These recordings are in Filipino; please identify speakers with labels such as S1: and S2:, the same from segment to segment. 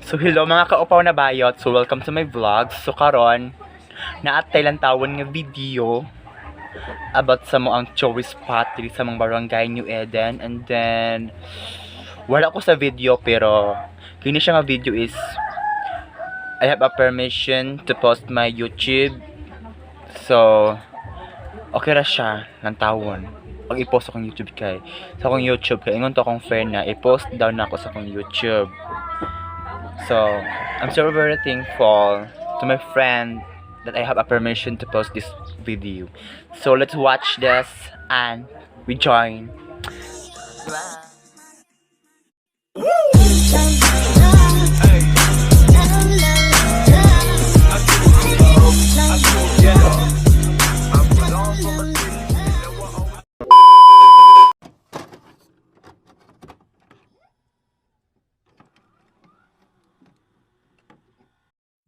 S1: So hello mga kaupaw na bayot. So welcome to my vlog. So karon naatay lang tawon nga video about sa mo ang tourist spot diri sa mga barangay New Eden. And then wala ko sa video pero kini siya nga video is I have a permission to post my YouTube. So okay ra siya ng tawon pag i-post akong YouTube kay sa akong YouTube kay ingon to akong friend na i-post daw na ako sa akong YouTube. So, I'm so very thankful to my friend that I have a permission to post this video. So, let's watch this and we join.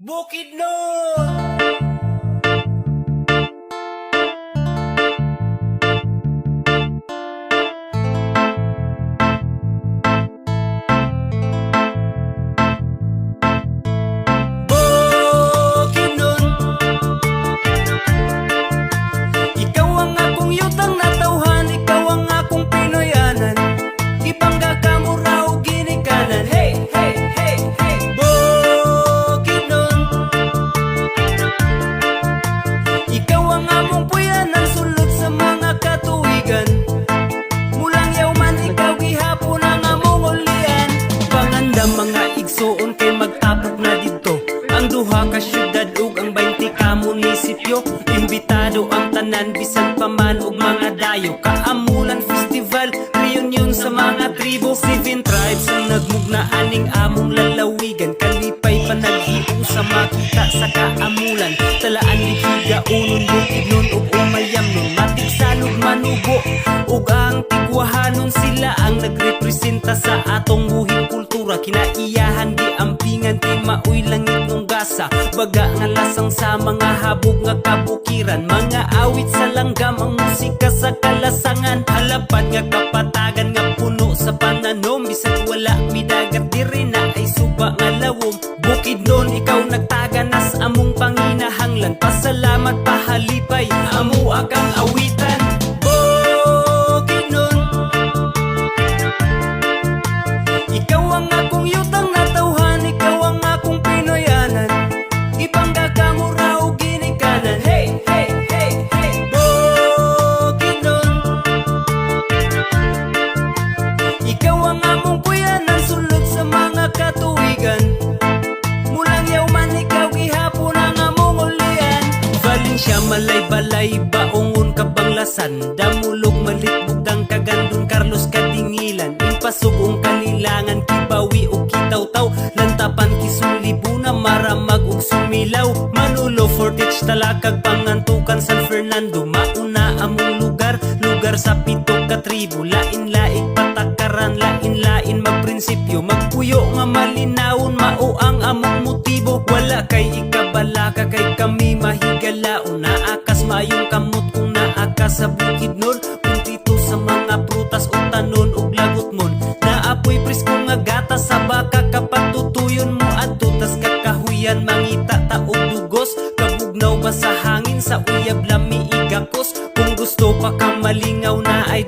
S2: Bukidnon! Ikaw ang akong yutang na tawhan, ikaw ang akong Pinoyanan. Ibangga ka mo raw ginikanan. Hey, hey, hey, hey! Ikaw ang among puyanan, sulod sa mga katuigan. Mulang yawman, ikaw gihapon ang among ulian. Pangandam mga igsoon kay magtapok na dito. Ang duha ka syudad ug ang 20 ka munisipyo. Imbitado ang tanan, bisan pa man og mga dayo. Kaamulan festival, reunion sa mga tribo. 7 tribes ang nagmugna aning among lalawigan. Kalipay panaghiong sa makita sa kaamulan. Talaan lihiga unon bukidnon ug umayam nun. Matig salog manubo ug ang tigwahanon, sila ang nagrepresenta sa atong buhing kultura. Kinaiyahan di ampingan kay maoy langit ng gasa. Baga nga lasang sa mga habog nga kabukiran. Mga awit sa langgam ang musika sa kalasangan. Halapad nga kapatagan nga puno sa pananom. Bisan wala midagat diri na ay suba nga lawom. Bukidnon ikaw nagtaganas among panginahanglan. Pasalamat pahalipay amo akang awitan. Bukidnon, ikaw ang akong yutang na tawhan, ikaw ang akong Pinoyanan. Ibangga ka mo raw ginikanan. Hey, hey, hey, hey! Bukidnon, ikaw ang among puyanan, sulod sa mga katuigan. Mulang yawman, ikaw gihapon ang among ulian. Valencia, malay-balay, baongon kabanglasan. Damulog, malitbugdang kagandun, Carlos Kadingilan. Impasugong kalilangan, kibawi o kitaw-taw. Lantapan, kisulibuna, maramag ug sumilaw. Manulo, Fortich, Talakag, Pangantukan, San Fernando. Mauna among lugar, lugar sa 7 ka tribo. Lain-laing patakaran, lain-lain magprinsipyo. Magpuyo nga malinawon, mao ang among motibo. Wala kay ikabalaka, kay kami mahigalaon. Naakas mayong kamot kung naakas sa Bukidnon. Kung dito sa mga prutas o tanon o lagot mon. Naapoy presko nga gata sa baka kapatutuyon mo adto. Tas kakahuyan mangita taog dugos. Kabugnaw ba sa hangin, sa uyab lami igakos. Kung gusto pa ka malingaw na ay